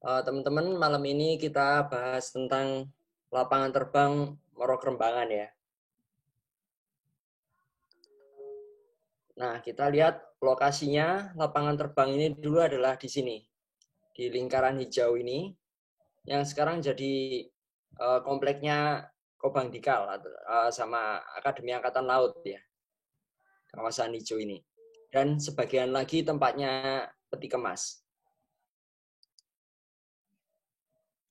Teman-teman, malam ini kita bahas tentang lapangan terbang Moro Kerembangan ya. Nah, kita lihat lokasinya lapangan terbang ini dulu adalah di sini, di lingkaran hijau ini, yang sekarang jadi kompleknya Kobang Dikal sama Akademi Angkatan Laut ya, kawasan hijau ini. Dan sebagian lagi tempatnya peti kemas.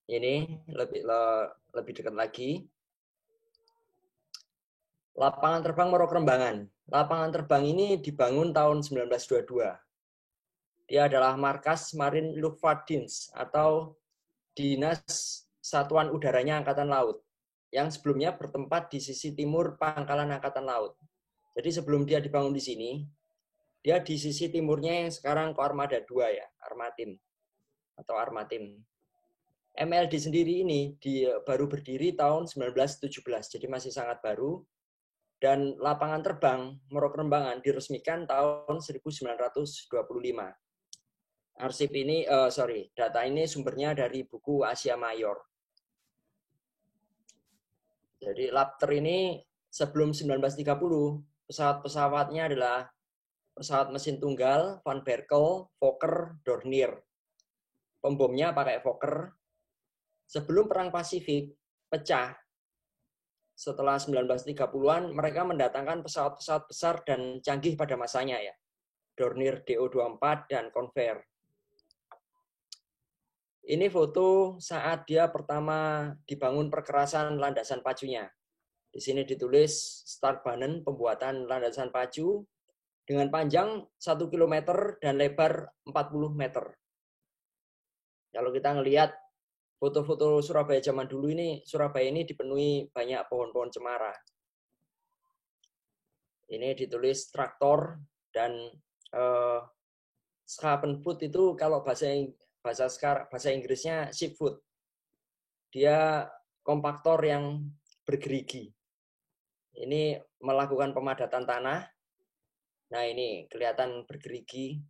Ini lebih dekat lagi. Lapangan terbang Moro Kerembangan. Lapangan terbang ini dibangun tahun 1922. Dia adalah markas Marine Luftfahrtdienst atau Dinas Satuan Udaranya Angkatan Laut yang sebelumnya bertempat di sisi timur Pangkalan Angkatan Laut. Jadi sebelum dia dibangun di sini, dia di sisi timurnya yang sekarang Koarmada 2 ya, Armatim atau Armatim. MLD sendiri ini baru berdiri tahun 1917, jadi masih sangat baru. Dan lapangan terbang Moro Kerembangan diresmikan tahun 1925. Arsip ini, data ini sumbernya dari buku Asia Mayor. Jadi Lapter ini sebelum 1930, pesawat-pesawatnya adalah pesawat mesin tunggal, Van Berkel, Fokker, Dornier. Pembomnya pakai Fokker. Sebelum Perang Pasifik pecah, setelah 1930-an, mereka mendatangkan pesawat-pesawat besar dan canggih pada masanya ya. Dornier DO-24 dan Convair. Ini foto saat dia pertama dibangun perkerasan landasan pacunya. Di sini ditulis start banen pembuatan landasan pacu dengan panjang 1 km dan lebar 40 meter. Kalau kita ngelihat foto-foto Surabaya zaman dulu ini, Surabaya ini dipenuhi banyak pohon-pohon cemara. Ini ditulis traktor dan schapenfoot itu kalau bahasa Inggrisnya shipfoot. Dia kompaktor yang bergerigi. Ini melakukan pemadatan tanah. Nah ini kelihatan bergerigi.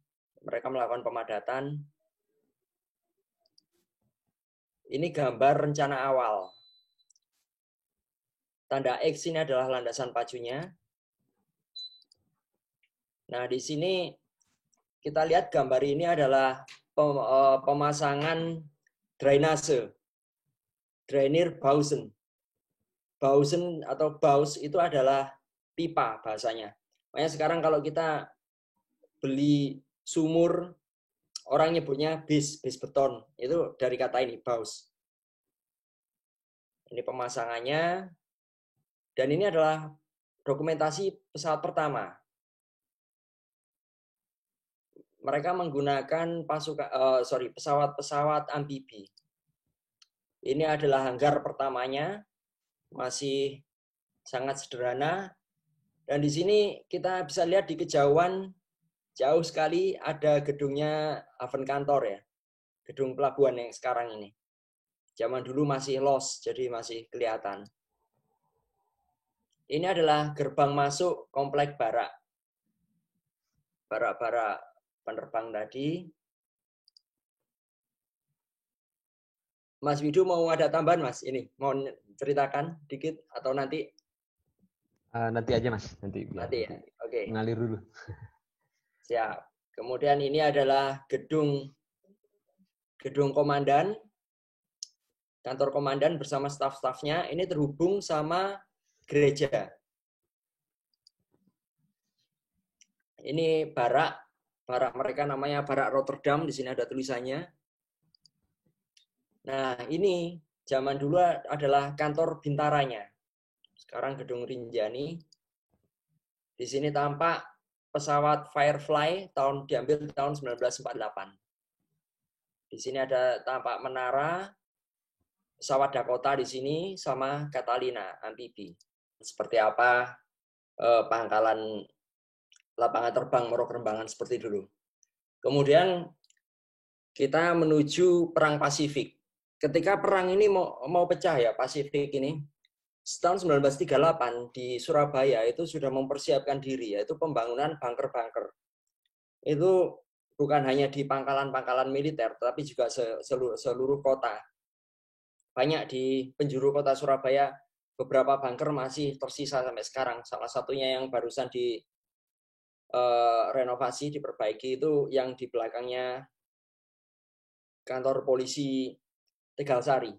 Mereka melakukan pemadatan. Ini gambar rencana awal. Tanda X ini adalah landasan pacunya. Nah di sini kita lihat gambar ini adalah pemasangan drainase. Drainir Bausen. Bausen atau Baus itu adalah pipa bahasanya. Makanya sekarang kalau kita beli sumur, orang nyebutnya bis beton. Itu dari kata ini, Baus. Ini pemasangannya. Dan ini adalah dokumentasi pesawat pertama. Mereka menggunakan pesawat-pesawat amfibi. Ini adalah hanggar pertamanya. Masih sangat sederhana. Dan di sini kita bisa lihat di kejauhan jauh sekali ada gedungnya Hafen Kantor ya. Gedung pelabuhan yang sekarang ini. Zaman dulu masih los, jadi masih kelihatan. Ini adalah gerbang masuk komplek barak. Barak-barak penerbang tadi. Mas Widu mau ada tambahan Mas? Ini mau ceritakan dikit atau nanti? Nanti aja Mas, nanti ya. Oke. Ngalir dulu. Siap. Kemudian ini adalah gedung komandan, kantor komandan bersama staf-stafnya. Ini terhubung sama gereja. Ini barak mereka namanya Barak Rotterdam. Di sini ada tulisannya. Nah ini zaman dulu adalah kantor bintaranya. Sekarang gedung Rinjani. Di sini tampak pesawat Firefly diambil tahun 1948. Di sini ada tampak menara, pesawat Dakota di sini sama Catalina amfibi. Seperti apa pangkalan lapangan terbang Moro Kerembangan seperti dulu. Kemudian kita menuju Perang Pasifik. Ketika perang ini mau pecah ya, Pasifik ini, tahun 1938 di Surabaya itu sudah mempersiapkan diri, yaitu pembangunan bunker-bunker. Itu bukan hanya di pangkalan-pangkalan militer, tetapi juga seluruh kota. Banyak di penjuru kota Surabaya, beberapa bunker masih tersisa sampai sekarang. Salah satunya yang barusan di renovasi, diperbaiki itu yang di belakangnya kantor polisi Tegal Sari.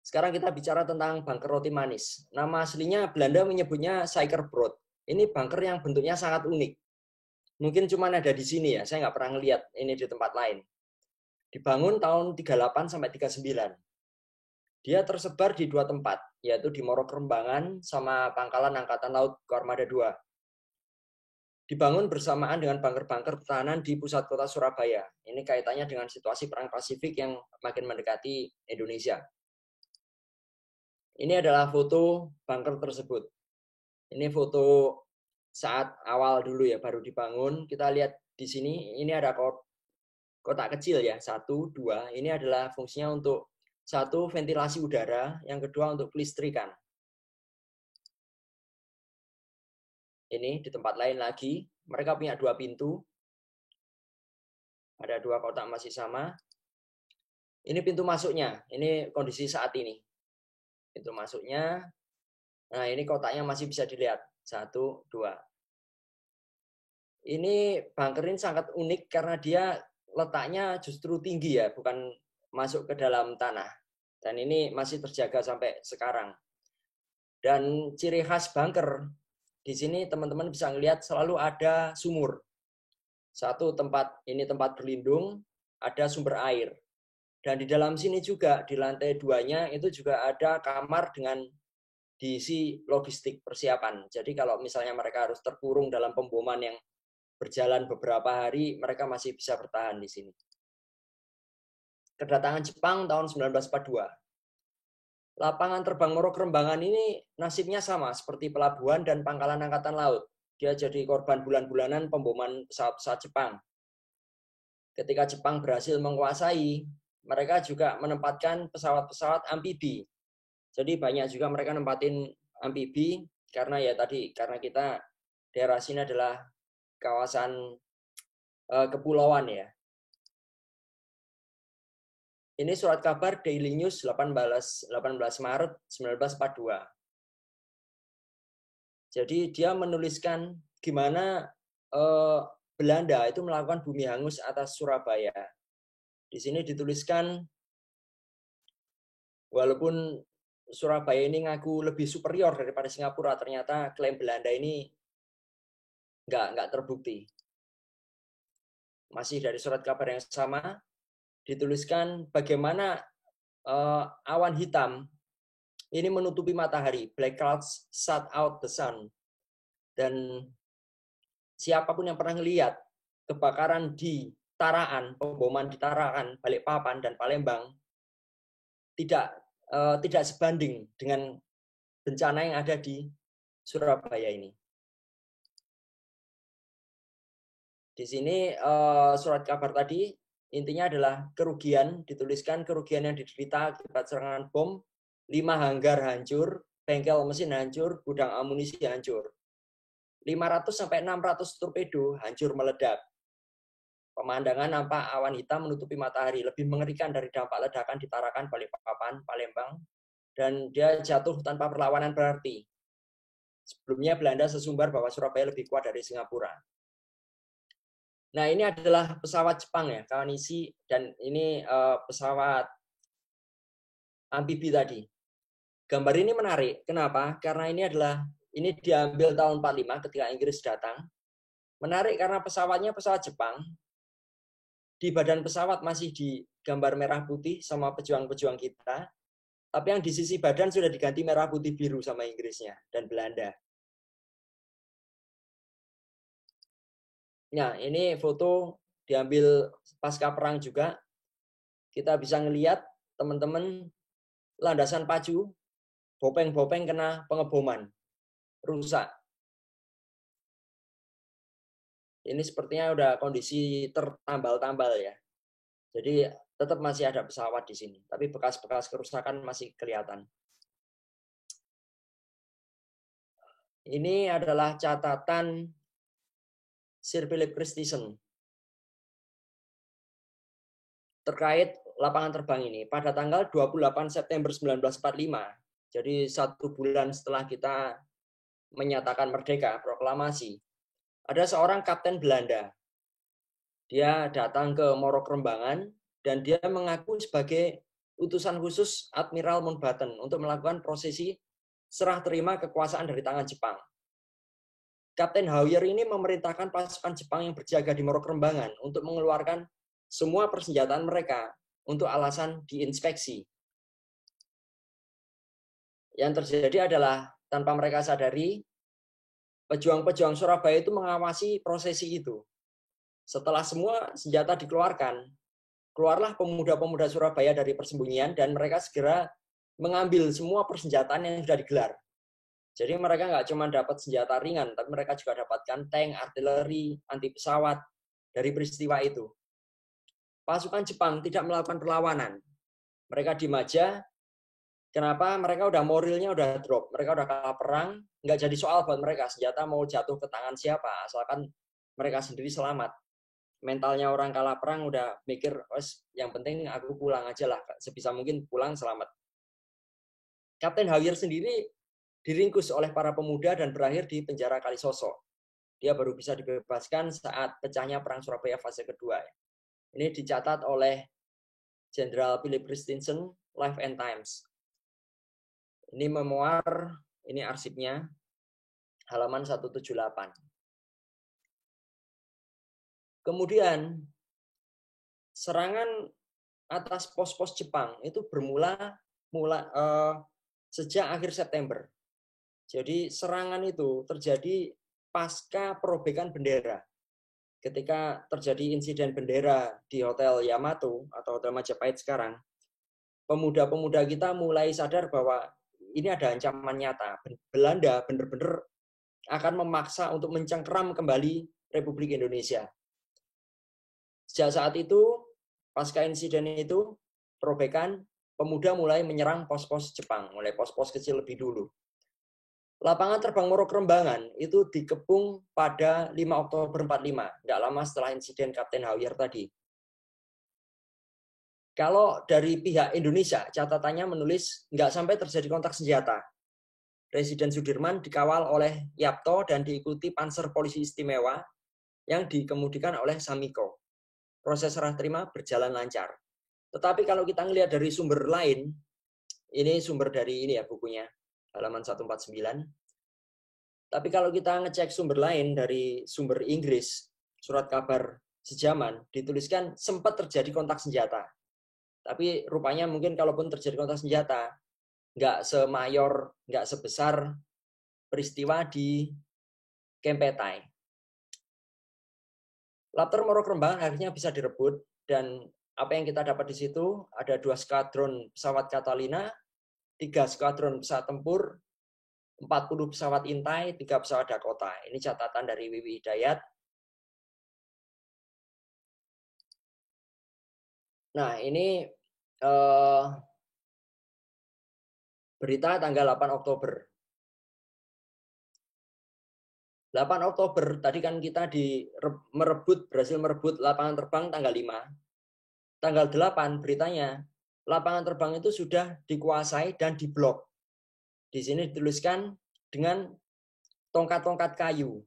Sekarang kita bicara tentang bunker roti manis. Nama aslinya Belanda menyebutnya Suikerbrood. Ini bunker yang bentuknya sangat unik. Mungkin cuma ada di sini ya, saya nggak pernah ngelihat ini di tempat lain. Dibangun tahun 38 sampai 39. Dia tersebar di 2 tempat, yaitu di Morokrembangan sama Pangkalan Angkatan Laut Armada 2. Dibangun bersamaan dengan bunker-bunker pertahanan di pusat kota Surabaya. Ini kaitannya dengan situasi Perang Pasifik yang makin mendekati Indonesia. Ini adalah foto bunker tersebut. Ini foto saat awal dulu ya, baru dibangun. Kita lihat di sini, ini ada kotak kecil ya, 1, 2. Ini adalah fungsinya untuk 1, ventilasi udara, yang kedua untuk kelistrikan. Ini di tempat lain lagi, mereka punya 2 pintu. Ada 2 kotak masih sama. Ini pintu masuknya, ini kondisi saat ini. Pintu masuknya. Nah, ini kotaknya masih bisa dilihat. 1, 2. Ini bunker ini sangat unik karena dia letaknya justru tinggi ya, bukan masuk ke dalam tanah. Dan ini masih terjaga sampai sekarang. Dan ciri khas bunker, di sini teman-teman bisa melihat selalu ada sumur. 1 tempat, ini tempat berlindung, ada sumber air. Dan di dalam sini juga, di lantai 2-nya itu juga ada kamar dengan diisi logistik persiapan. Jadi kalau misalnya mereka harus terkurung dalam pemboman yang berjalan beberapa hari, mereka masih bisa bertahan di sini. Kedatangan Jepang tahun 1942. Lapangan terbang Morokrembangan ini nasibnya sama seperti pelabuhan dan pangkalan angkatan laut. Dia jadi korban bulan-bulanan pemboman pesawat-pesawat Jepang. Ketika Jepang berhasil menguasai, mereka juga menempatkan pesawat-pesawat amfibi. Jadi banyak juga mereka nempatin amfibi karena ya tadi, karena kita daerah sini adalah kawasan kepulauan ya. Ini surat kabar Daily News 18 Maret 1942. Jadi dia menuliskan gimana Belanda itu melakukan bumi hangus atas Surabaya. Di sini dituliskan, walaupun Surabaya ini ngaku lebih superior daripada Singapura, ternyata klaim Belanda ini nggak terbukti. Masih dari surat kabar yang sama, dituliskan bagaimana awan hitam ini menutupi matahari, black clouds shut out the sun. Dan siapapun yang pernah melihat kebakaran di Taraan, pemboman di Taraan, Balikpapan, dan Palembang, tidak sebanding dengan bencana yang ada di Surabaya ini. Di sini surat kabar tadi intinya adalah kerugian, dituliskan kerugian yang diderita akibat serangan bom, 5 hanggar hancur, bengkel mesin hancur, gudang amunisi hancur. 500 sampai 600 torpedo hancur meledak. Pemandangan nampak awan hitam menutupi matahari, lebih mengerikan dari dampak ledakan di Tarakan, Balikpapan, Palembang, dan dia jatuh tanpa perlawanan berarti. Sebelumnya Belanda sesumbar bahwa Surabaya lebih kuat dari Singapura. Nah, ini adalah pesawat Jepang ya, Kawanishi, dan ini pesawat amfibi tadi. Gambar ini menarik. Kenapa? Karena ini diambil tahun 45 ketika Inggris datang. Menarik karena pesawatnya pesawat Jepang. Di badan pesawat masih digambar merah putih sama pejuang-pejuang kita. Tapi yang di sisi badan sudah diganti merah putih biru sama Inggrisnya dan Belanda. Nah, ini foto diambil pasca perang juga. Kita bisa ngelihat teman-teman landasan pacu, bopeng-bopeng kena pengeboman, rusak. Ini sepertinya udah kondisi tertambal-tambal ya. Jadi tetap masih ada pesawat di sini, tapi bekas-bekas kerusakan masih kelihatan. Ini adalah catatan Sir Philip Christison. terkait lapangan terbang ini. Pada tanggal 28 September 1945, jadi 1 bulan setelah kita menyatakan merdeka, proklamasi, ada seorang kapten Belanda. Dia datang ke Morok Rembangan dan dia mengaku sebagai utusan khusus Admiral Mountbatten untuk melakukan prosesi serah terima kekuasaan dari tangan Jepang. Kapten Hawyer ini memerintahkan pasukan Jepang yang berjaga di Morok Rembangan untuk mengeluarkan semua persenjataan mereka untuk alasan diinspeksi. Yang terjadi adalah tanpa mereka sadari, pejuang-pejuang Surabaya itu mengawasi prosesi itu. Setelah semua senjata dikeluarkan, keluarlah pemuda-pemuda Surabaya dari persembunyian dan mereka segera mengambil semua persenjataan yang sudah digelar. Jadi mereka nggak cuma dapat senjata ringan, tapi mereka juga dapatkan tank, artileri, anti pesawat dari peristiwa itu. Pasukan Jepang tidak melakukan perlawanan. Mereka diem aja. Kenapa? Mereka udah moralnya udah drop. Mereka udah kalah perang, nggak jadi soal buat mereka. Senjata mau jatuh ke tangan siapa, asalkan mereka sendiri selamat. Mentalnya orang kalah perang udah mikir, yang penting aku pulang aja lah. Sebisa mungkin pulang selamat. Kapten Hawyer sendiri diringkus oleh para pemuda dan berakhir di penjara Kalisoso. Dia baru bisa dibebaskan saat pecahnya Perang Surabaya fase kedua. Ini dicatat oleh Jenderal Philip Christensen, Life and Times. Ini memoir, ini arsipnya, halaman 178. Kemudian, serangan atas pos-pos Jepang itu bermula sejak akhir September. Jadi serangan itu terjadi pasca perobekan bendera. Ketika terjadi insiden bendera di Hotel Yamato atau Hotel Majapahit sekarang, pemuda-pemuda kita mulai sadar bahwa ini ada ancaman nyata. Belanda benar-benar akan memaksa untuk mencengkeram kembali Republik Indonesia. Sejak saat itu, pasca insiden itu, perobekan, pemuda mulai menyerang pos-pos Jepang, mulai pos-pos kecil lebih dulu. Lapangan terbang Morok Rembangan itu dikepung pada 5 Oktober 45, tidak lama setelah insiden Kapten Hawyer tadi. Kalau dari pihak Indonesia, catatannya menulis nggak sampai terjadi kontak senjata. Presiden Sudirman dikawal oleh Yapto dan diikuti Panser Polisi Istimewa yang dikemudikan oleh Samiko. Proses serah terima berjalan lancar. Tetapi kalau kita ngelihat dari sumber lain, ini sumber dari ini ya bukunya, halaman 149. Tapi kalau kita ngecek sumber lain dari sumber Inggris, surat kabar sejaman, dituliskan sempat terjadi kontak senjata. Tapi rupanya mungkin kalaupun terjadi kontak senjata, nggak semayor, nggak sebesar peristiwa di Kempetai. Latar Morok Rembangan akhirnya bisa direbut, dan apa yang kita dapat di situ, ada 2 skadron pesawat Catalina, 3 skadron pesawat tempur, 40 pesawat intai, 3 pesawat Dakota. Ini catatan dari Wiwi Hidayat. Nah, ini berita tanggal 8 Oktober. 8 Oktober, tadi kan kita berhasil merebut lapangan terbang tanggal 5. Tanggal 8 beritanya, lapangan terbang itu sudah dikuasai dan diblok. Di sini dituliskan dengan tongkat-tongkat kayu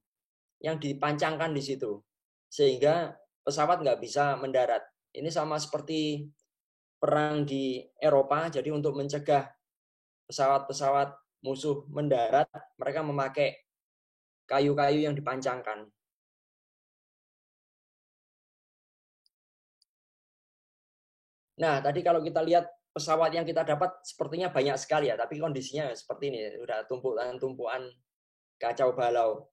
yang dipancangkan di situ, sehingga pesawat nggak bisa mendarat. Ini sama seperti perang di Eropa, jadi untuk mencegah pesawat-pesawat musuh mendarat, mereka memakai kayu-kayu yang dipancangkan. Nah, tadi kalau kita lihat pesawat yang kita dapat sepertinya banyak sekali ya, tapi kondisinya seperti ini, udah tumpuan kacau balau.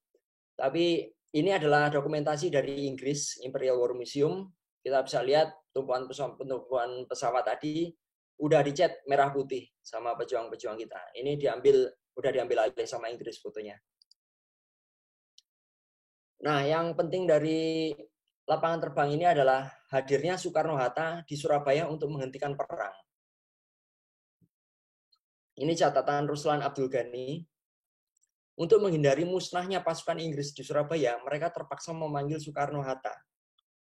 Tapi ini adalah dokumentasi dari Inggris, Imperial War Museum. Kita bisa lihat tumpuan pesawat tadi udah dicat merah putih sama pejuang-pejuang kita. Ini udah diambil alih sama Inggris fotonya. Nah, yang penting dari lapangan terbang ini adalah hadirnya Soekarno-Hatta di Surabaya untuk menghentikan perang. Ini catatan Ruslan Abdul Ghani. Untuk menghindari musnahnya pasukan Inggris di Surabaya, mereka terpaksa memanggil Soekarno-Hatta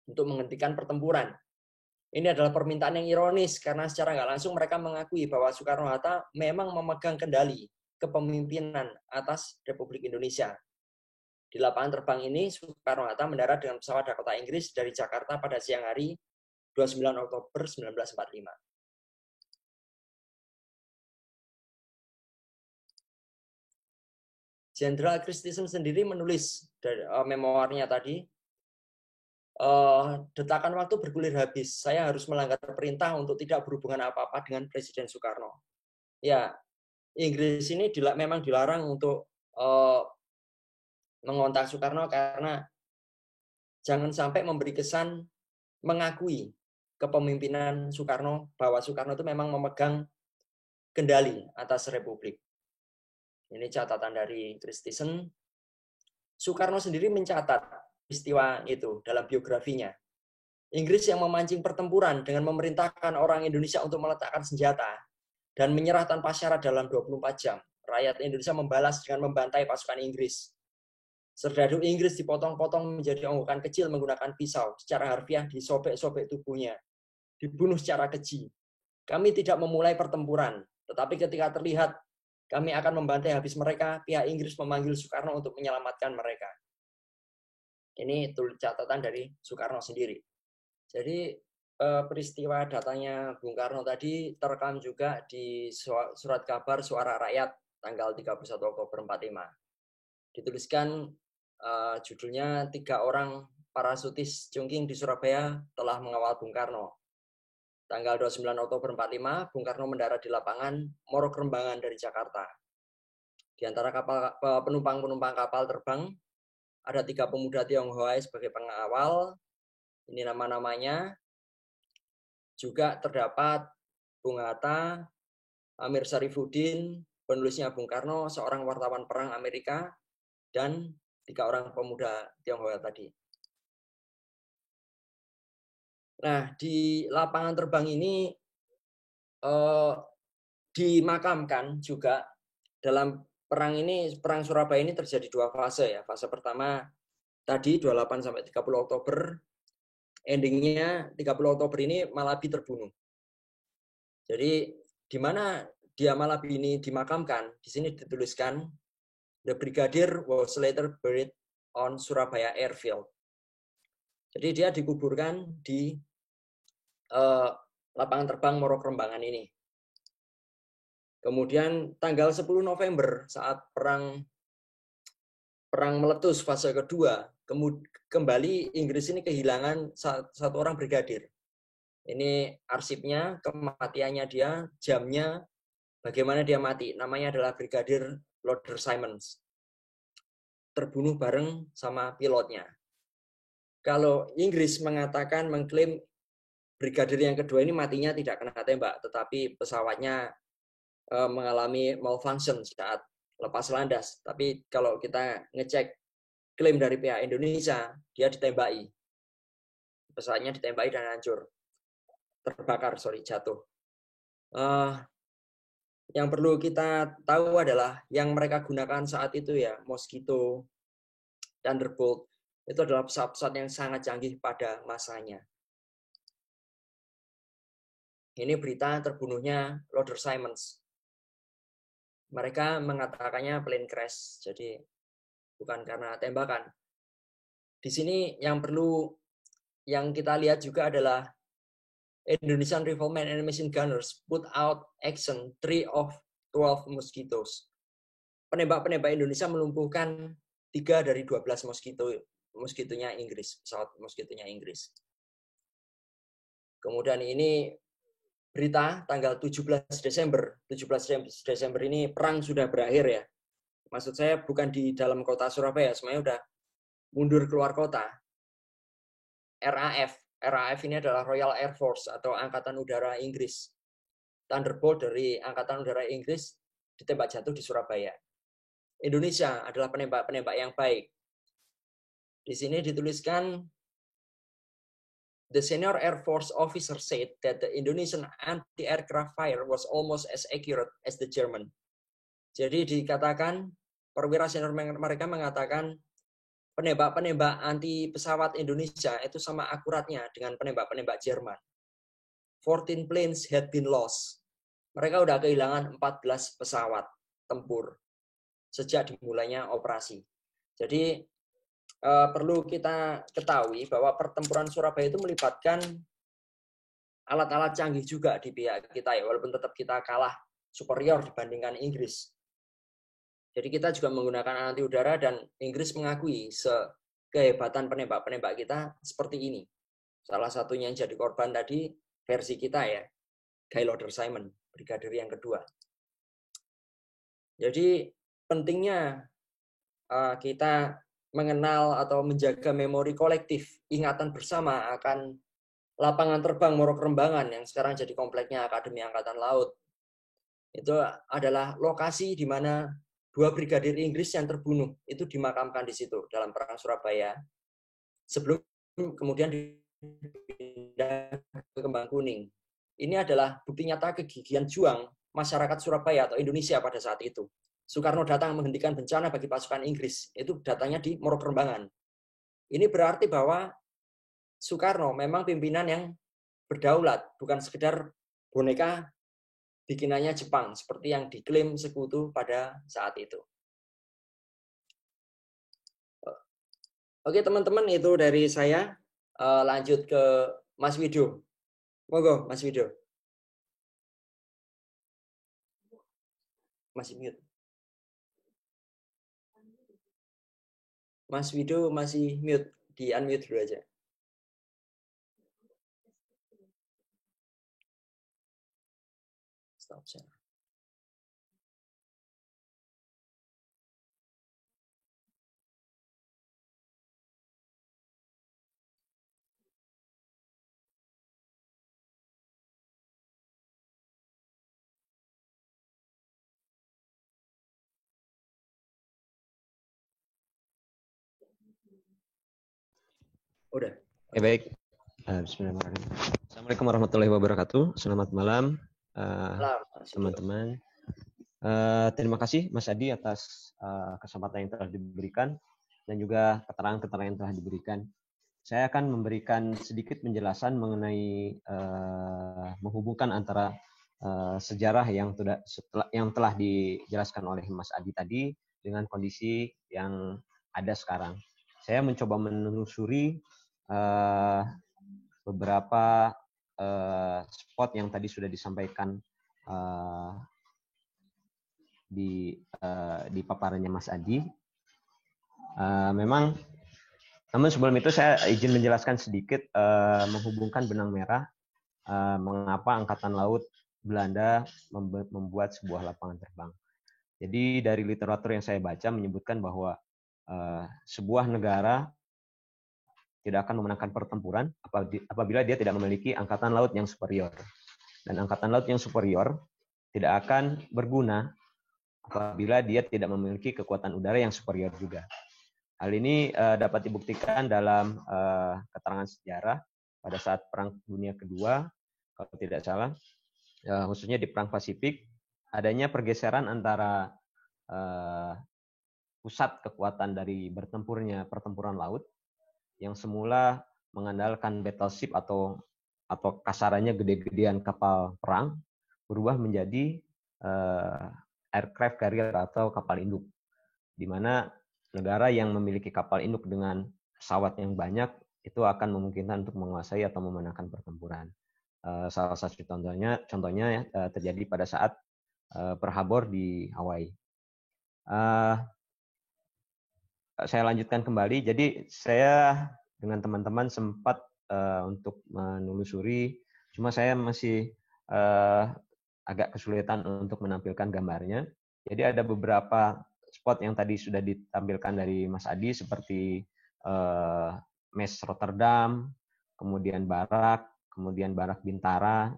untuk menghentikan pertempuran. Ini adalah permintaan yang ironis karena secara nggak langsung mereka mengakui bahwa Soekarno-Hatta memang memegang kendali kepemimpinan atas Republik Indonesia. Di lapangan terbang ini, Soekarno-Hatta mendarat dengan pesawat Dakota Inggris dari Jakarta pada siang hari 29 Oktober 1945. Jenderal Christensen sendiri menulis dari memoarnya tadi, detakan waktu bergulir habis. Saya harus melanggar perintah untuk tidak berhubungan apa-apa dengan Presiden Soekarno. Ya, Inggris ini memang dilarang untuk mengontak Soekarno karena jangan sampai memberi kesan mengakui kepemimpinan Soekarno, bahwa Soekarno itu memang memegang kendali atas Republik. Ini catatan dari Christensen. Soekarno sendiri mencatat peristiwa itu dalam biografinya. Inggris yang memancing pertempuran dengan memerintahkan orang Indonesia untuk meletakkan senjata dan menyerah tanpa syarat dalam 24 jam. Rakyat Indonesia membalas dengan membantai pasukan Inggris. Serdadu Inggris dipotong-potong menjadi onggokan kecil menggunakan pisau. Secara harfiah disobek-sobek tubuhnya. Dibunuh secara keji. Kami tidak memulai pertempuran, tetapi ketika terlihat kami akan membantai habis mereka, pihak Inggris memanggil Soekarno untuk menyelamatkan mereka. Ini catatan dari Soekarno sendiri. Jadi peristiwa datanya Bung Karno tadi terekam juga di surat kabar Suara Rakyat tanggal 31 Oktober 45. Dituliskan judulnya 3 orang parasutis Chungking di Surabaya telah mengawal Bung Karno. Tanggal 29 Oktober 45, Bung Karno mendarat di lapangan Morok Rembangan dari Jakarta. Di antara penumpang-penumpang kapal terbang, ada 3 pemuda Tionghoa sebagai pengawal. Ini nama-namanya. Juga terdapat Bung Hatta, Amir Syarifuddin, penulisnya Bung Karno, seorang wartawan perang Amerika, dan 3 orang pemuda Tionghoa tadi. Nah, di lapangan terbang ini dimakamkan juga dalam perang ini. Perang Surabaya ini terjadi 2 fase ya. Fase pertama tadi 28 sampai 30 Oktober, endingnya 30 Oktober ini Malabi terbunuh. Jadi di mana dia Malabi ini dimakamkan, di sini dituliskan the brigadier was later buried on Surabaya Airfield. Jadi dia dikuburkan di lapangan terbang Morok Rembangan ini. Kemudian tanggal 10 November saat perang meletus fase kedua, kembali Inggris ini kehilangan 1 orang brigadir. Ini arsipnya, kematiannya dia, jamnya, bagaimana dia mati. Namanya adalah Brigadir Lauder Simons. Terbunuh bareng sama pilotnya. Kalau Inggris mengklaim brigadir yang kedua ini matinya tidak kena tembak, tetapi pesawatnya mengalami malfunction saat lepas landas. Tapi kalau kita ngecek klaim dari pihak Indonesia, dia ditembaki. Pesawatnya ditembaki dan hancur. Jatuh. Yang perlu kita tahu adalah yang mereka gunakan saat itu ya, Mosquito, Thunderbolt, itu adalah pesawat-pesawat yang sangat canggih pada masanya. Ini berita terbunuhnya Lauder Simons. Mereka mengatakannya plane crash, jadi bukan karena tembakan. Di sini yang kita lihat juga adalah Indonesian Riflemen and Machine Gunners put out action 3 of 12 Mosquitoes. Penembak-penembak Indonesia melumpuhkan 3 dari 12 Mosquitonya Inggris, pesawat Mosquitonya Inggris. Kemudian ini berita tanggal 17 Desember. 17 Desember ini perang sudah berakhir ya. Maksud saya bukan di dalam kota Surabaya, semuanya udah mundur keluar kota. RAF ini adalah Royal Air Force atau Angkatan Udara Inggris. Thunderbolt dari Angkatan Udara Inggris ditembak jatuh di Surabaya. Indonesia adalah penembak-penembak yang baik. Di sini dituliskan, the senior Air Force officer said that the Indonesian anti-aircraft fire was almost as accurate as the German. Jadi dikatakan, perwira senior mereka mengatakan, penembak-penembak anti pesawat Indonesia itu sama akuratnya dengan penembak-penembak Jerman. 14 planes had been lost. Mereka udah kehilangan 14 pesawat tempur sejak dimulainya operasi. Jadi perlu kita ketahui bahwa pertempuran Surabaya itu melibatkan alat-alat canggih juga di pihak kita ya, walaupun tetap kita kalah superior dibandingkan Inggris. Jadi kita juga menggunakan anti udara dan Inggris mengakui kehebatan penembak-penembak kita seperti ini. Salah satunya yang jadi korban tadi versi kita ya, Guy Lauder Simon, brigadir yang kedua. Jadi pentingnya kita mengenal atau menjaga memori kolektif, ingatan bersama akan lapangan terbang Moro Kerembangan yang sekarang jadi kompleksnya Akademi Angkatan Laut. Itu adalah lokasi di mana 2 brigadir Inggris yang terbunuh itu dimakamkan di situ dalam Perang Surabaya. Sebelum kemudian dipindah ke Kembang Kuning. Ini adalah bukti nyata kegigihan juang masyarakat Surabaya atau Indonesia pada saat itu. Soekarno datang menghentikan bencana bagi pasukan Inggris. Itu datanya di Moro Kerembangan. Ini berarti bahwa Soekarno memang pimpinan yang berdaulat, bukan sekedar boneka bikinannya Jepang, seperti yang diklaim Sekutu pada saat itu. Oke teman-teman, itu dari saya. Lanjut ke Mas Wido. Monggo, Mas Wido. Masih mute. Mas Wido masih mute. Di unmute dulu aja. Stop share. Udah. Ya, baik. Bismillahirrahmanirrahim. Assalamualaikum warahmatullahi wabarakatuh. Selamat malam, teman-teman. Terima kasih Mas Adi atas kesempatan yang telah diberikan dan juga keterangan-keterangan yang telah diberikan. Saya akan memberikan sedikit penjelasan mengenai menghubungkan antara sejarah yang telah dijelaskan oleh Mas Adi tadi dengan kondisi yang ada sekarang. Saya mencoba menelusuri beberapa spot yang tadi sudah disampaikan di paparannya Mas Adi. Namun sebelum itu saya izin menjelaskan sedikit menghubungkan benang merah mengapa Angkatan Laut Belanda membuat sebuah lapangan terbang. Jadi dari literatur yang saya baca menyebutkan bahwa sebuah negara tidak akan memenangkan pertempuran apabila dia tidak memiliki angkatan laut yang superior. Dan angkatan laut yang superior tidak akan berguna apabila dia tidak memiliki kekuatan udara yang superior juga. Hal ini dapat dibuktikan dalam keterangan sejarah pada saat Perang Dunia Kedua, kalau tidak salah, khususnya di Perang Pasifik, adanya pergeseran antara pusat kekuatan dari bertempurnya pertempuran laut yang semula mengandalkan battleship atau kasarannya gede-gedean kapal perang berubah menjadi aircraft carrier atau kapal induk, di mana negara yang memiliki kapal induk dengan pesawat yang banyak itu akan memungkinkan untuk menguasai atau memenangkan pertempuran. Salah satu contohnya terjadi pada saat Pearl Harbor di Hawaii. Saya lanjutkan kembali. Jadi saya dengan teman-teman sempat untuk menelusuri, cuma saya masih agak kesulitan untuk menampilkan gambarnya. Jadi ada beberapa spot yang tadi sudah ditampilkan dari Mas Adi seperti Mes Rotterdam, kemudian Barak Bintara.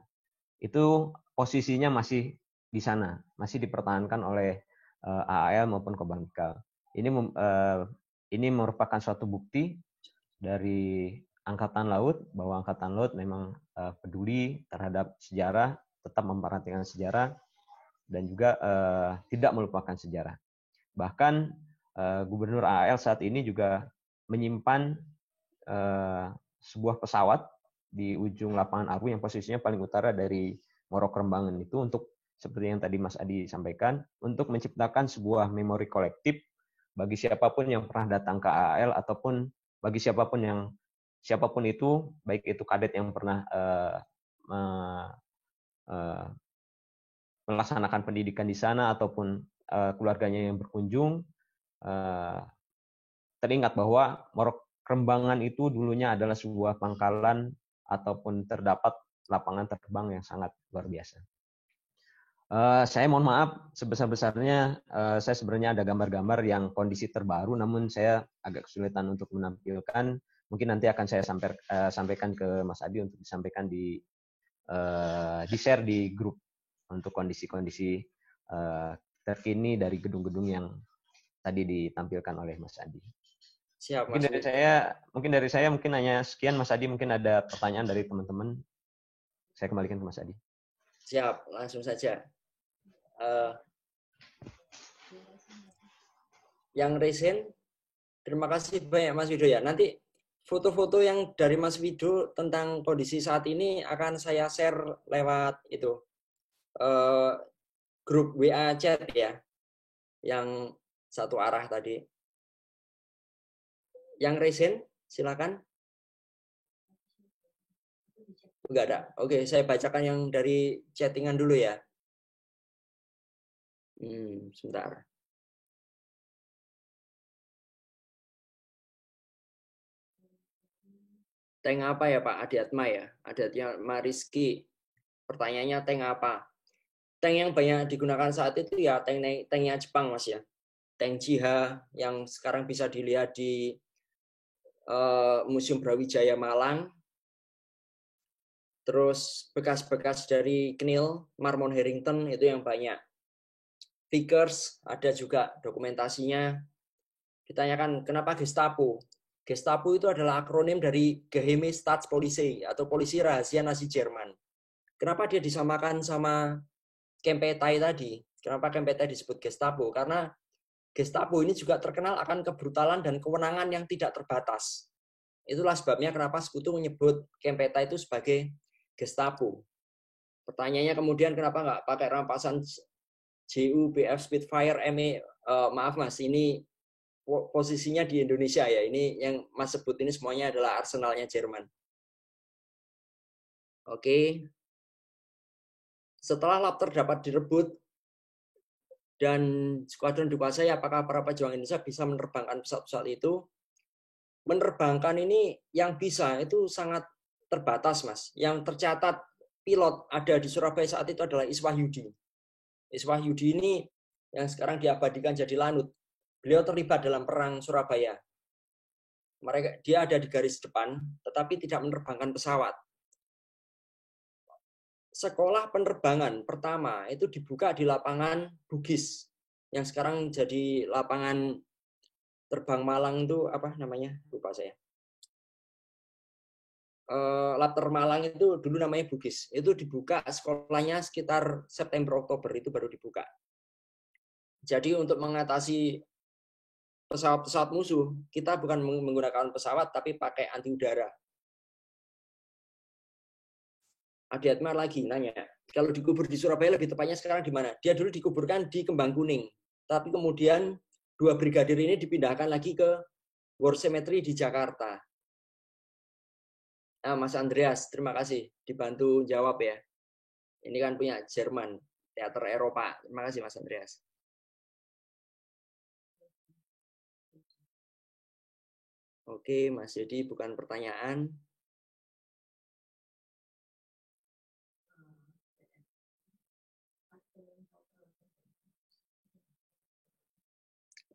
Itu posisinya masih di sana, masih dipertahankan oleh AAL maupun Kobanikal. Ini merupakan suatu bukti dari Angkatan Laut bahwa Angkatan Laut memang peduli terhadap sejarah, tetap memperhatikan sejarah, dan juga tidak melupakan sejarah. Bahkan Gubernur AAL saat ini juga menyimpan sebuah pesawat di ujung lapangan Aru yang posisinya paling utara dari Moro Kerembangan itu, untuk seperti yang tadi Mas Adi sampaikan, untuk menciptakan sebuah memori kolektif bagi siapapun yang pernah datang ke AAL ataupun bagi siapapun itu, baik itu kadet yang pernah melaksanakan pendidikan di sana ataupun keluarganya yang berkunjung, teringat bahwa Moro Kerembangan itu dulunya adalah sebuah pangkalan ataupun terdapat lapangan terbang yang sangat luar biasa. Saya mohon maaf sebesar-besarnya, saya sebenarnya ada gambar-gambar yang kondisi terbaru, namun saya agak kesulitan untuk menampilkan. Mungkin nanti akan saya sampaikan ke Mas Adi untuk disampaikan di share di grup untuk kondisi-kondisi terkini dari gedung-gedung yang tadi ditampilkan oleh Mas Adi. Siap, Mungkin dari saya hanya sekian. Mas Adi, mungkin ada pertanyaan dari teman-teman. Saya kembalikan ke Mas Adi. Siap, langsung saja. Yang recent, terima kasih banyak Mas Wido ya. Nanti foto-foto yang dari Mas Wido tentang kondisi saat ini akan saya share lewat itu grup WA chat ya, yang satu arah tadi. Yang recent, silakan. Enggak ada. Oke, saya bacakan yang dari chattingan dulu ya. Sebentar. Tank apa ya Pak Adiatma ya? Adiatma Rizky. Pertanyaannya tank apa? Tank yang banyak digunakan saat itu ya tanknya Jepang Mas ya. Tank Jiha yang sekarang bisa dilihat di Museum Brawijaya Malang. Terus bekas-bekas dari Knil, Marmon Harrington itu yang banyak. Vickers ada juga dokumentasinya. Ditanyakan kenapa Gestapo? Gestapo itu adalah akronim dari Geheime Staatspolizei atau polisi rahasia Nazi Jerman. Kenapa dia disamakan sama Kempeitai tadi? Kenapa Kempeitai disebut Gestapo? Karena Gestapo ini juga terkenal akan kebrutalan dan kewenangan yang tidak terbatas. Itulah sebabnya kenapa Sekutu menyebut Kempeitai itu sebagai Gestapo. Pertanyaannya kemudian kenapa nggak pakai rampasan JU, BF, Spitfire, ME? Maaf Mas, ini posisinya di Indonesia ya. Ini yang Mas sebut ini semuanya adalah arsenalnya Jerman. Oke. Setelah Lapter dapat direbut dan skuadron dikuasai, apakah para pejuang Indonesia bisa menerbangkan pesawat-pesawat itu? Menerbangkan ini yang bisa itu sangat terbatas, Mas. Yang tercatat pilot ada di Surabaya saat itu adalah Iswah Yudi. Iswah Yudi ini yang sekarang diabadikan jadi Lanut. Beliau terlibat dalam perang Surabaya. Dia ada di garis depan, tetapi tidak menerbangkan pesawat. Sekolah penerbangan pertama itu dibuka di lapangan Bugis, yang sekarang jadi lapangan terbang Malang itu apa namanya? Lupa saya. Lapter Malang itu dulu namanya Bugis. Itu dibuka sekolahnya sekitar September Oktober itu baru dibuka. Jadi untuk mengatasi pesawat-pesawat musuh, kita bukan menggunakan pesawat tapi pakai anti udara. Adiatma lagi nanya, kalau dikubur di Surabaya lebih tepatnya sekarang di mana? Dia dulu dikuburkan di Kembang Kuning, tapi kemudian 2 brigadir ini dipindahkan lagi ke War Cemetery di Jakarta. Nah, Mas Andreas, terima kasih dibantu jawab ya. Ini kan punya Jerman, teater Eropa. Terima kasih Mas Andreas. Oke, Mas Dedi, bukan pertanyaan.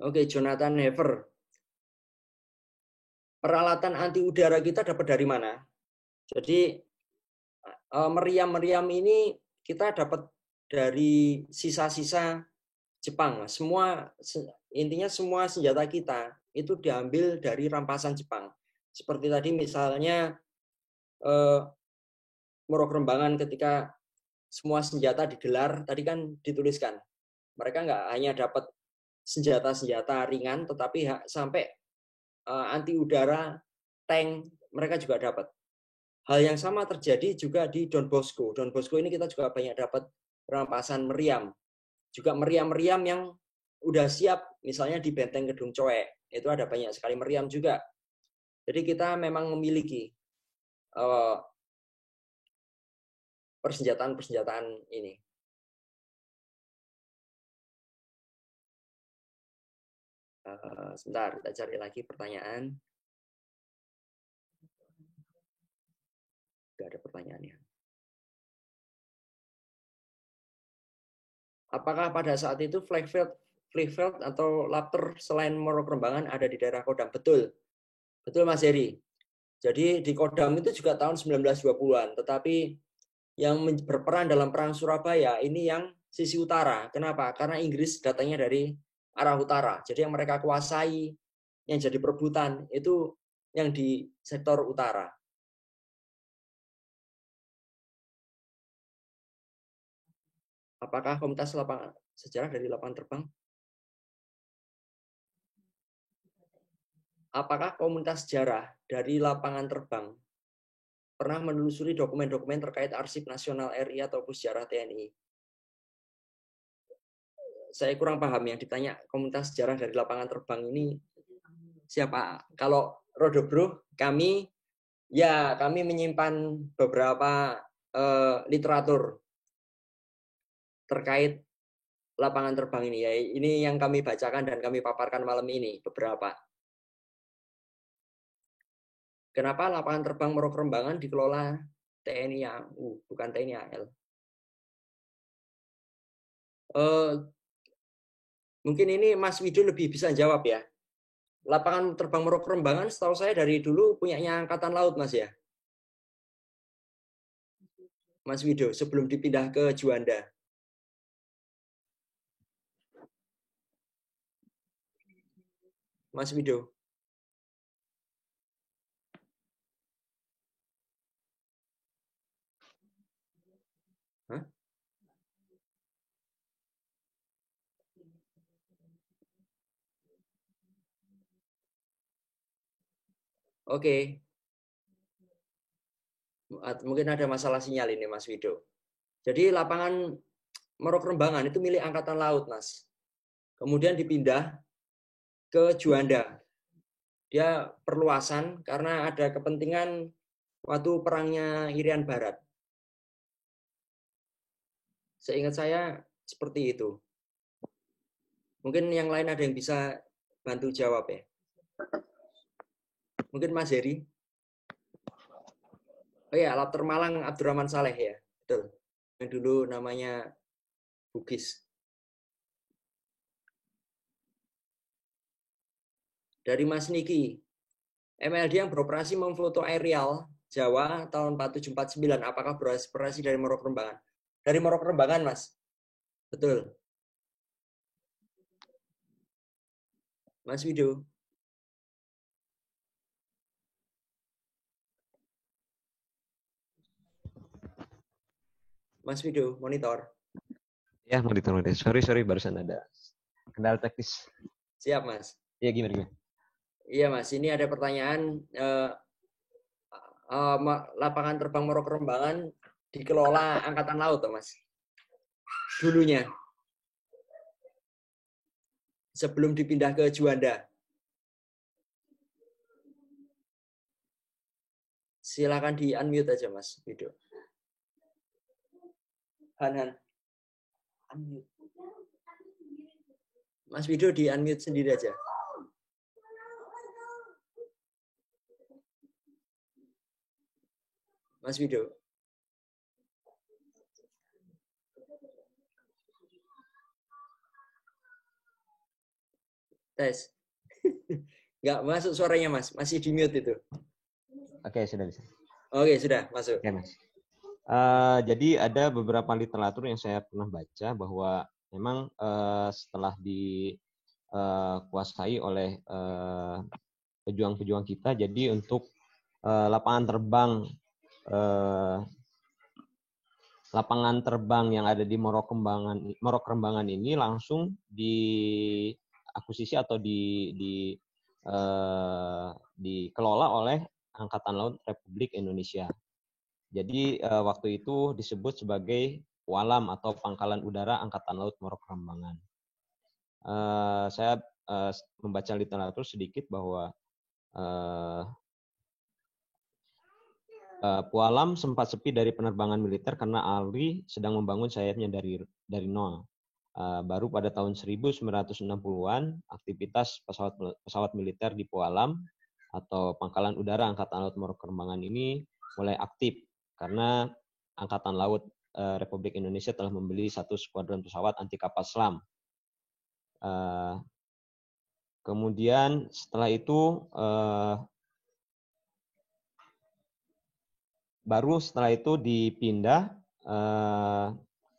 Oke, Jonathan Hever. Peralatan anti udara kita dapat dari mana? Jadi meriam-meriam ini kita dapat dari sisa-sisa Jepang. Intinya semua senjata kita itu diambil dari rampasan Jepang. Seperti tadi misalnya Moro Kerembangan ketika semua senjata digelar, tadi kan dituliskan. Mereka nggak hanya dapat senjata-senjata ringan, tetapi sampai anti udara, tank, mereka juga dapat. Hal yang sama terjadi juga di Don Bosco. Don Bosco ini kita juga banyak dapat perampasan meriam. Juga meriam-meriam yang udah siap, misalnya di Benteng Gedung Coek. Itu ada banyak sekali meriam juga. Jadi kita memang memiliki persenjataan-persenjataan ini. Sebentar, kita cari lagi pertanyaan. Tidak ada pertanyaannya. Apakah pada saat itu Fleeveld atau Lapter selain Moro Kerembangan ada di daerah Kodam? Betul. Betul Mas Heri. Jadi di Kodam itu juga tahun 1920-an, tetapi yang berperan dalam perang Surabaya ini yang sisi utara. Kenapa? Karena Inggris datangnya dari arah utara. Jadi yang mereka kuasai, yang jadi perebutan itu yang di sektor utara. Apakah komunitas lapangan sejarah dari lapangan terbang? Apakah komunitas sejarah dari lapangan terbang pernah menelusuri dokumen-dokumen terkait arsip nasional RI ataupun sejarah TNI? Saya kurang paham yang ditanya komunitas sejarah dari lapangan terbang ini siapa? Kalau Rodobro, kami menyimpan beberapa literatur terkait lapangan terbang ini ya. Ini yang kami bacakan dan kami paparkan malam ini beberapa. Kenapa lapangan terbang Moro Kerembangan dikelola TNI AU, bukan TNI AL? Mungkin ini Mas Widu lebih bisa jawab ya. Lapangan terbang Moro Kerembangan setahu saya dari dulu punyanya Angkatan Laut, Mas ya. Mas Widu, sebelum dipindah ke Juanda. Mas Widu. Hah? Oke. Mungkin ada masalah sinyal ini, Mas Widu. Jadi lapangan Moro Kerembangan itu milik Angkatan Laut, Mas. Kemudian dipindah ke Juanda. Dia perluasan karena ada kepentingan waktu perangnya Irian Barat. Seingat saya seperti itu. Mungkin yang lain ada yang bisa bantu jawab ya. Mungkin Mas Heri. Oh ya, Lapter Malang Abdurrahman Saleh ya. Betul. Yang dulu namanya Bugis. Dari Mas Niki. MLD yang beroperasi memfoto aerial Jawa tahun 4749. Apakah beroperasi dari Moro Kerembangan? Dari Moro Kerembangan, Mas. Betul. Mas Widu. Mas Widu, monitor. Ya, monitor. Sorry, barusan ada kendala teknis. Siap, Mas. Ya, gimana? Iya, Mas. Ini ada pertanyaan. Lapangan terbang Moro Kerembangan dikelola Angkatan Laut, Mas. Dulunya. Sebelum dipindah ke Juanda. Silakan di unmute aja, Mas Widu. Han. Unmute. Mas Widu di unmute sendiri aja. Mas Widu. Tes. Nggak masuk suaranya, Mas. Masih di mute itu. Oke, sudah bisa. Oke, sudah masuk. Oke, Mas. Jadi ada beberapa literatur yang saya pernah baca bahwa memang setelah dikuasai oleh pejuang-pejuang kita, jadi untuk lapangan terbang yang ada di Moro Kerembangan ini langsung diakuisisi atau dikelola oleh Angkatan Laut Republik Indonesia. Jadi waktu itu disebut sebagai Pualam atau Pangkalan Udara Angkatan Laut Moro Kerembangan. Saya membaca literatur sedikit bahwa Pualam sempat sepi dari penerbangan militer karena ALRI sedang membangun sayapnya dari nol. Baru pada tahun 1960-an, aktivitas pesawat militer di Pualam atau Pangkalan Udara Angkatan Laut Moro Kerembangan ini mulai aktif karena Angkatan Laut Republik Indonesia telah membeli 1 skuadron pesawat anti kapal selam. Kemudian setelah itu dipindah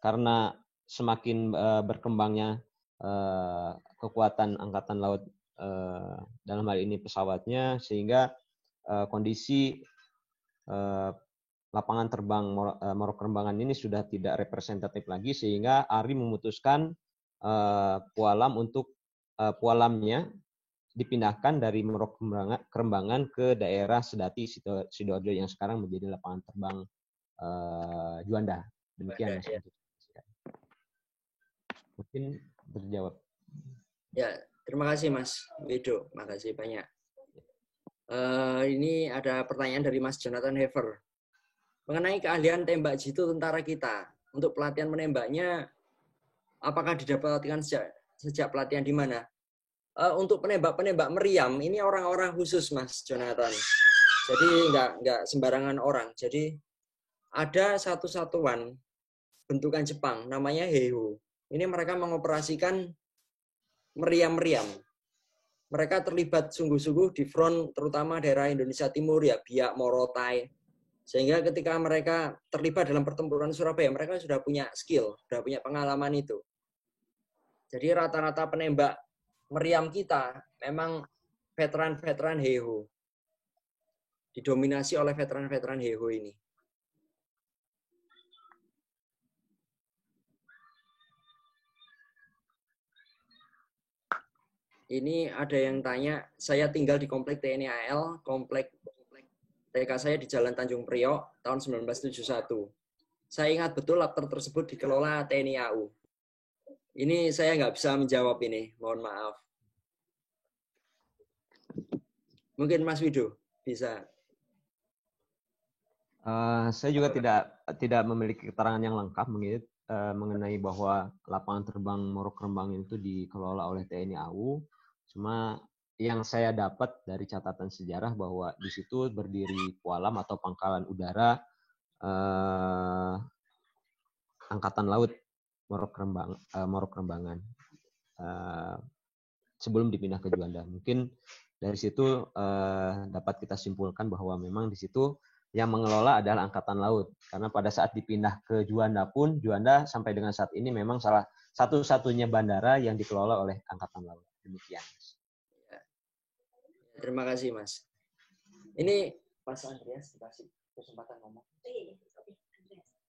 karena semakin berkembangnya kekuatan Angkatan Laut dalam hal ini pesawatnya, sehingga kondisi lapangan terbang Moro Kerembangan ini sudah tidak representatif lagi, sehingga ARI memutuskan Pualamnya dipindahkan dari Moro Kerembangan ke daerah Sedati Sidoarjo yang sekarang menjadi lapangan terbang Juanda. Demikian Mas. Mungkin terjawab. Ya, terima kasih Mas Wido, makasih banyak. Ini ada pertanyaan dari Mas Jonathan Hever mengenai keahlian tembak jitu tentara kita. Untuk pelatihan menembaknya, apakah didapatkan sejak pelatihan di mana? Untuk penembak meriam ini orang-orang khusus Mas Jonathan. Jadi nggak sembarangan orang. Jadi ada satu satuan bentukan Jepang namanya Heiho. Ini mereka mengoperasikan meriam-meriam. Mereka terlibat sungguh-sungguh di front terutama daerah Indonesia Timur ya, Biak, Morotai. Sehingga ketika mereka terlibat dalam pertempuran Surabaya, mereka sudah punya skill, sudah punya pengalaman itu. Jadi rata-rata penembak meriam kita memang veteran-veteran Heiho. Didominasi oleh veteran-veteran Heiho ini. Ini ada yang tanya, saya tinggal di komplek TNI AL, komplek TK saya di Jalan Tanjung Priok tahun 1971. Saya ingat betul labter tersebut dikelola TNI AU. Ini saya nggak bisa menjawab ini, mohon maaf. Mungkin Mas Wido bisa. Saya juga tidak memiliki keterangan yang lengkap mengenai bahwa lapangan terbang Moro Kerembangan itu dikelola oleh TNI AU. Cuma yang saya dapat dari catatan sejarah bahwa di situ berdiri Pualam atau Pangkalan Udara Angkatan Laut Moro Kerembangan sebelum dipindah ke Juanda. Mungkin dari situ dapat kita simpulkan bahwa memang di situ yang mengelola adalah Angkatan Laut. Karena pada saat dipindah ke Juanda pun, Juanda sampai dengan saat ini memang salah satu-satunya bandara yang dikelola oleh Angkatan Laut. Demikian, Mas. Terima kasih, Mas. Ini Mas Andreas dikasih kesempatan ngomong.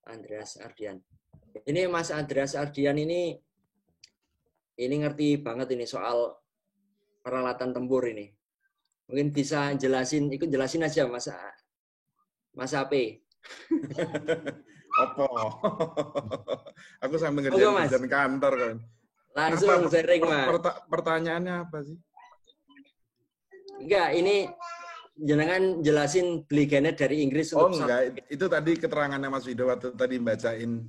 Andreas Ardian. Ini Mas Andreas Ardian ini ngerti banget ini soal peralatan tempur ini. Mungkin bisa ikut jelasin aja Mas AP. Apa? Aku sambil ngerjain kerjaan kantor kan. Langsung sharing, Mas. Pertanyaannya apa sih? Enggak, ini jenengan jelasin beli genet dari Inggris. Enggak, itu tadi keterangannya Mas Wido waktu tadi bacain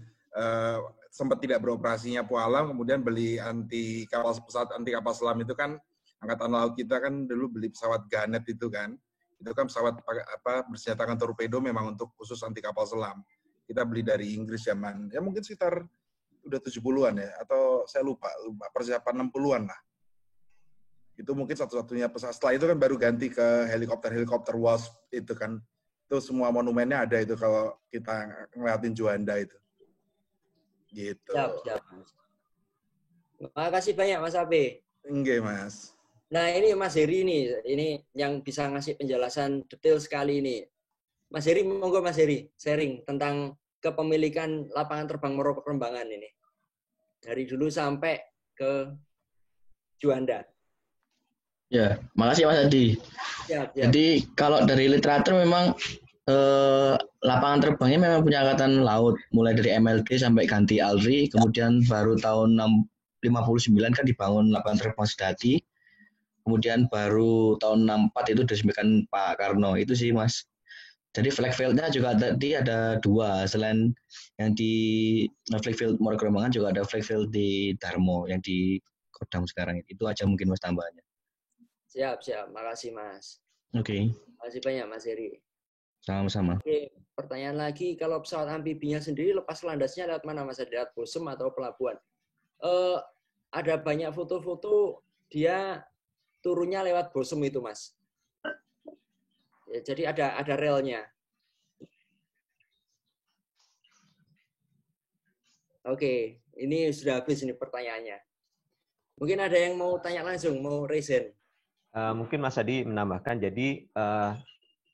sempat tidak beroperasinya Pualam, kemudian beli pesawat anti kapal selam itu kan Angkatan Laut kita kan dulu beli pesawat Ganet itu kan pesawat bersenjatakan torpedo memang untuk khusus anti kapal selam. Kita beli dari Inggris zaman ya mungkin sekitar udah 70-an ya atau saya lupa persiapan 60-an lah. Itu mungkin satu-satunya pesawat. Setelah itu kan baru ganti ke helikopter Wasp itu kan. Itu semua monumennya ada itu kalau kita ngeliatin Juanda itu. Gitu. Siap. Terima kasih banyak Mas Abe. Enggak, Mas. Nah, ini Mas Heri ini yang bisa ngasih penjelasan detail sekali ini. Mas Heri, monggo Mas Heri sharing tentang kepemilikan lapangan terbang Moro Kerembangan ini. Dari dulu sampai ke Juanda. Ya, makasih Mas Adi. Siap. Jadi kalau dari literatur memang lapangan terbangnya memang punya angkatan laut, mulai dari MLD sampai ganti ALRI, kemudian baru tahun 59 kan dibangun lapangan terbang Sedati, kemudian baru tahun 64 itu diresmikan Pak Karno, itu sih Mas. Jadi flag field-nya juga tadi ada dua, selain yang di flag field Muara Kerembangan juga ada flag field di Darmo yang di Kodam sekarang. Itu aja mungkin Mas tambahannya. Siap, siap. Makasih Mas. Oke. Makasih banyak Mas Heri. Sama-sama. Oke, pertanyaan lagi, kalau pesawat amfibinya sendiri lepas landasnya lewat mana Mas? Lewat Bosem atau pelabuhan? Ada banyak foto-foto dia turunnya lewat Bosem itu Mas. Ya, jadi ada relnya. Oke, ini sudah habis ini pertanyaannya. Mungkin ada yang mau tanya langsung, mau raise hand. Mungkin Mas Adi menambahkan, jadi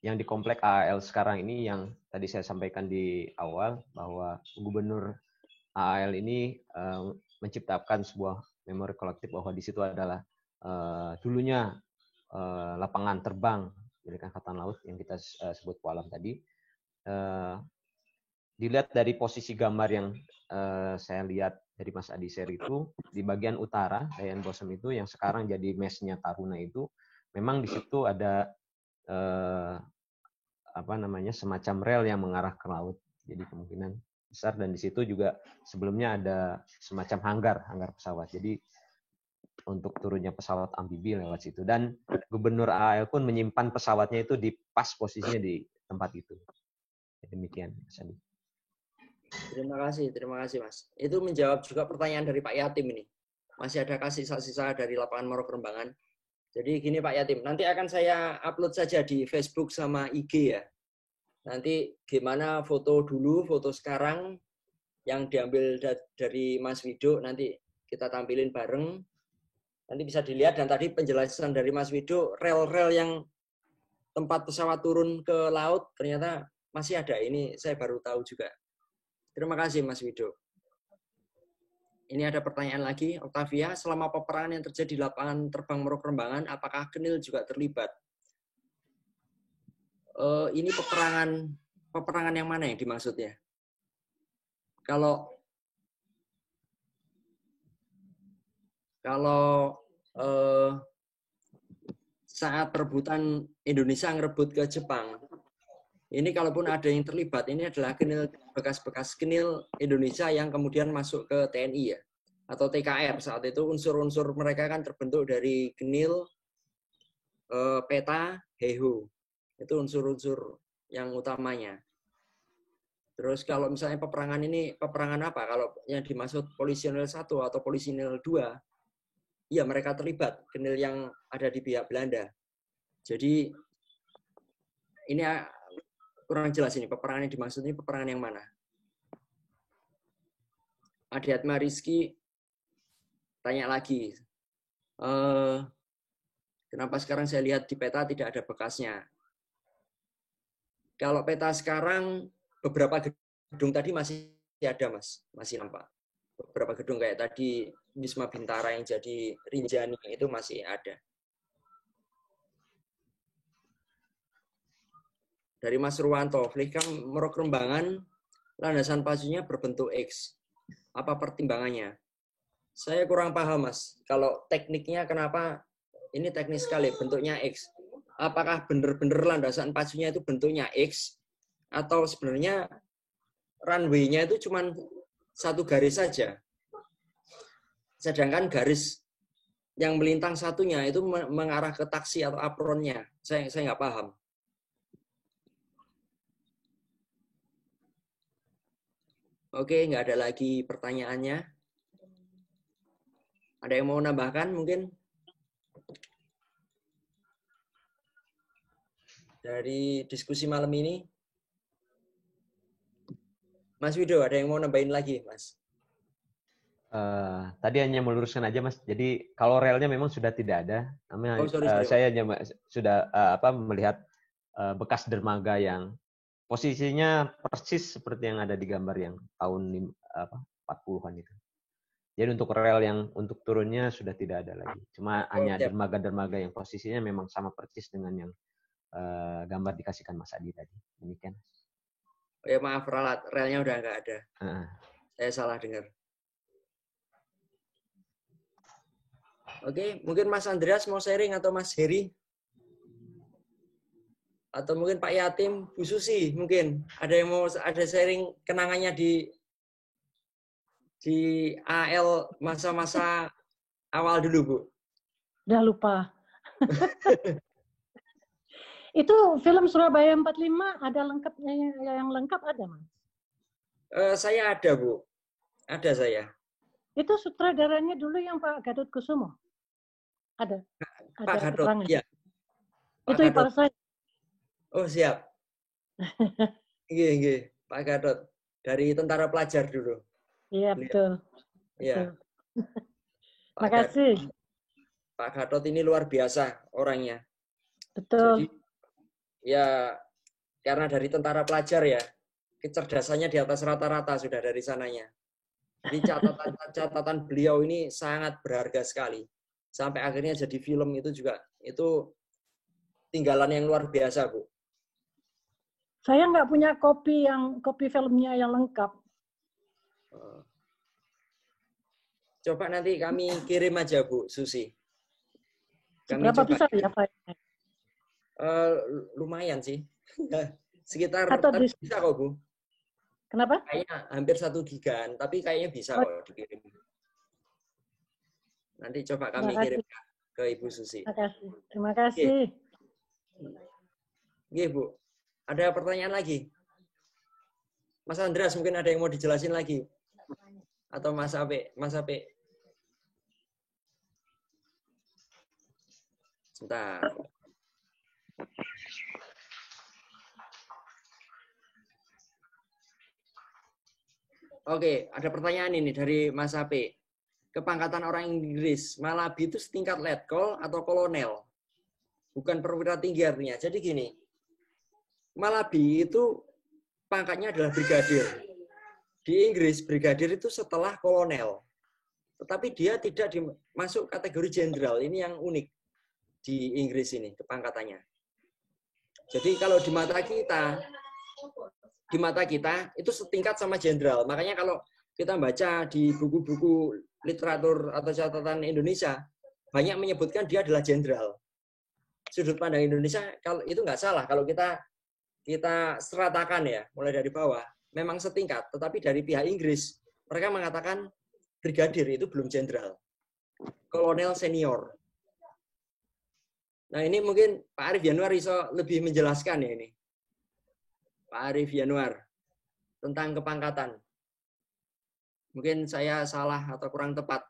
yang di komplek AAL sekarang ini yang tadi saya sampaikan di awal, bahwa Gubernur AAL ini menciptakan sebuah memori kolektif bahwa di situ adalah dulunya lapangan terbang milik Angkatan Laut yang kita sebut Pualam tadi. Dilihat dari posisi gambar yang saya lihat dari Mas Adi share itu, di bagian utara Dayan Bosem itu yang sekarang jadi mesnya Taruna itu, memang di situ ada semacam rel yang mengarah ke laut. Jadi kemungkinan besar, dan di situ juga sebelumnya ada semacam hanggar pesawat. Jadi untuk turunnya pesawat amfibi lewat situ, dan Gubernur AAL pun menyimpan pesawatnya itu di pas posisinya di tempat itu. Demikian, Mas Adi. Terima kasih Mas. Itu menjawab juga pertanyaan dari Pak Yatim ini. Masih ada sisa-sisa dari lapangan Muara Kerembangan. Jadi gini Pak Yatim, nanti akan saya upload saja di Facebook sama IG ya. Nanti gimana foto dulu, foto sekarang yang diambil dari Mas Wido, nanti kita tampilin bareng. Nanti bisa dilihat, dan tadi penjelasan dari Mas Wido, rel-rel yang tempat pesawat turun ke laut ternyata masih ada. Ini saya baru tahu juga. Terima kasih Mas Wido. Ini ada pertanyaan lagi, Octavia, selama peperangan yang terjadi di lapangan terbang Muara Kerembangan, apakah Kenil juga terlibat? Ini peperangan yang mana yang dimaksudnya? Kalau saat perebutan Indonesia ngerebut ke Jepang, ini kalaupun ada yang terlibat, ini adalah bekas-bekas Kenil Indonesia yang kemudian masuk ke TNI ya, atau TKR. Saat itu unsur-unsur mereka kan terbentuk dari Kenil, Peta, Heho. Itu unsur-unsur yang utamanya. Terus kalau misalnya peperangan ini, peperangan apa? Kalau yang dimaksud Polisionil 1 atau Polisionil 2, ya mereka terlibat, Kenil yang ada di pihak Belanda. Jadi ini kurang jelas ini, peperangan yang dimaksud ini peperangan yang mana? Adiatma Rizky tanya lagi, kenapa sekarang saya lihat di peta tidak ada bekasnya? Kalau peta sekarang, beberapa gedung tadi masih ada Mas, masih nampak. Beberapa gedung kayak tadi Wisma Bintara yang jadi Rinjani itu masih ada. Dari Mas Ruwanto, Flikam Muara Kerembangan, landasan pacunya berbentuk X. Apa pertimbangannya? Saya kurang paham, Mas. Kalau tekniknya kenapa ini teknis sekali, bentuknya X. Apakah benar-benar landasan pacunya itu bentuknya X, atau sebenarnya runway-nya itu cuma satu garis saja. Sedangkan garis yang melintang satunya itu mengarah ke taksi atau apronnya. Saya nggak paham. Oke, nggak ada lagi pertanyaannya. Ada yang mau nambahkan mungkin? Dari diskusi malam ini? Mas Wido, ada yang mau nambahin lagi, Mas? Tadi hanya meluruskan aja, Mas. Jadi kalau relnya memang sudah tidak ada. Sorry. Saya hanya sudah melihat bekas dermaga yang posisinya persis seperti yang ada di gambar yang tahun 40-an itu. Jadi untuk rel yang untuk turunnya sudah tidak ada lagi. Cuma hanya dermaga-dermaga yang posisinya memang sama persis dengan yang gambar dikasihkan Mas Adi tadi. Demikian. Oh ya maaf, relnya udah nggak ada. Uh, Saya salah dengar. Oke, mungkin Mas Andreas mau sharing atau Mas Heri? Atau mungkin Pak Yatim, Bu Susi mungkin. Ada yang mau ada sharing kenangannya di AL masa-masa awal dulu, Bu? Udah lupa. Itu film Surabaya 45 ada lengkapnya, yang lengkap ada, Mas? Saya ada, Bu. Ada saya. Itu sutradaranya dulu yang Pak Gatot Kusumo. Ada. Pak Ada Gatot, keterangan. ya. Pak Itu ipar Gatot. saya. Oh, siap. Iya. Pak Gatot. Dari tentara pelajar dulu. Iya, betul. Iya. Makasih. Pak Gatot ini luar biasa orangnya. Betul. Jadi, ya, karena dari tentara pelajar ya, kecerdasannya di atas rata-rata sudah dari sananya. Jadi catatan beliau ini sangat berharga sekali. Sampai akhirnya jadi film itu juga, itu tinggalan yang luar biasa, Bu. Saya nggak punya kopi filmnya yang lengkap. Coba nanti kami kirim aja, Bu Susi. Kami Berapa coba. besar ya filenya? Lumayan sih. Sekitar, Atau tapi bisa kok, Bu. Kenapa? Kayaknya hampir 1 gigaan, tapi kayaknya bisa kok dikirim. Nanti coba kami kirim ke Ibu Susi. Terima kasih. Oke, Bu. Ada pertanyaan lagi? Mas Andreas mungkin ada yang mau dijelasin lagi? Atau Mas Ape? Mas Ape? Sebentar. Oke, ada pertanyaan ini dari Mas Ape. Kepangkatan orang Inggris, Malabi itu setingkat letkol atau kolonel? Bukan perwira tinggi artinya. Jadi gini, Malabi itu pangkatnya adalah brigadir. Di Inggris, brigadir itu setelah kolonel. Tetapi dia tidak masuk kategori jenderal. Ini yang unik di Inggris ini, kepangkatannya. Jadi kalau di mata kita itu setingkat sama jenderal. Makanya kalau kita baca di buku-buku literatur atau catatan Indonesia, banyak menyebutkan dia adalah jenderal. Sudut pandang Indonesia kalau itu nggak salah kalau kita seratakan ya, mulai dari bawah, memang setingkat. Tetapi dari pihak Inggris, mereka mengatakan brigadir itu belum jenderal. Kolonel senior. Nah ini mungkin Pak Arif Yanuar bisa lebih menjelaskan ya ini. Pak Arif Yanuar tentang kepangkatan. Mungkin saya salah atau kurang tepat.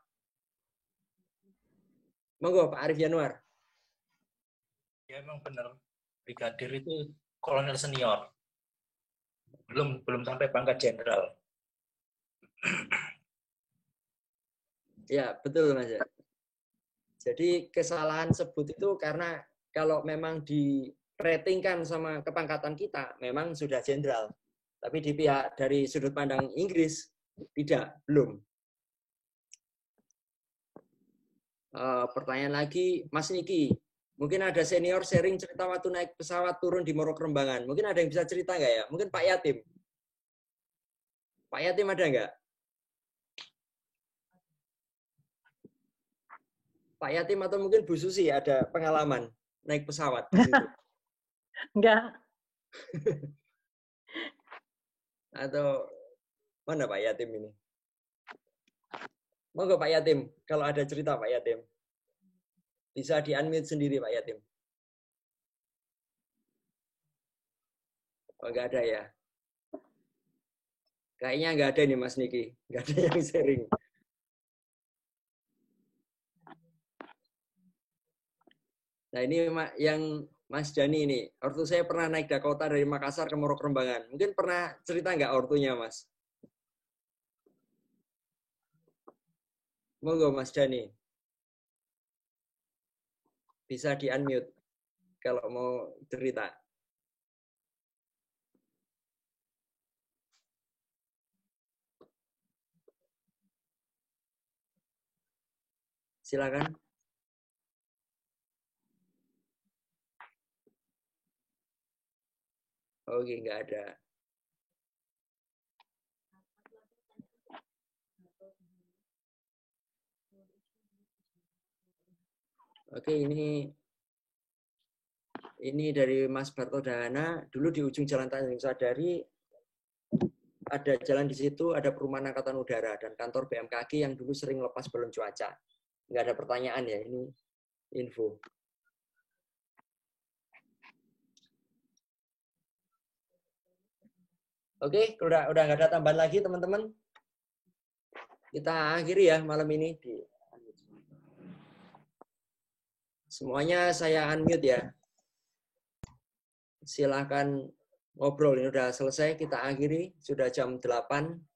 Monggo Pak Arif Yanuar. Ya memang benar. Brigadir itu kolonel senior. Belum sampai pangkat jenderal. Ya, betul Mas. Jadi kesalahan sebut itu karena kalau memang di-ratingkan sama kepangkatan kita, memang sudah jenderal. Tapi di pihak dari sudut pandang Inggris, tidak, belum. Pertanyaan lagi, Mas Niki. Mungkin ada senior sharing cerita waktu naik pesawat turun di Morok Rembangan. Mungkin ada yang bisa cerita nggak ya? Mungkin Pak Yatim. Pak Yatim ada nggak? Pak Yatim atau mungkin Bu Susi ada pengalaman naik pesawat di situ? Enggak. Atau mana Pak Yatim ini? Monggo Pak Yatim, kalau ada cerita Pak Yatim. Bisa di-unmute sendiri Pak Yatim. Oh, nggak ada ya? Kayaknya nggak ada nih Mas Niki. Nggak ada yang sharing. Nah ini yang Mas Dani ini. Ortu saya pernah naik Dakota dari Makassar ke Morok Rembangan. Mungkin pernah cerita nggak ortunya Mas? Monggo Mas Dani. Bisa di-unmute kalau mau cerita. Silakan. Oke, nggak ada. Oke, ini dari Mas Barto Dahana. Dulu di ujung Jalan Tanjung Sadari ada jalan di situ, ada perumahan Angkatan Udara dan kantor BMKG yang dulu sering lepas balon cuaca. Nggak ada pertanyaan ya, ini info. Oke, udah nggak ada tambahan lagi teman-teman. Kita akhiri ya malam ini. Semuanya saya unmute ya. Silahkan ngobrol, ini udah selesai, kita akhiri, sudah jam 8.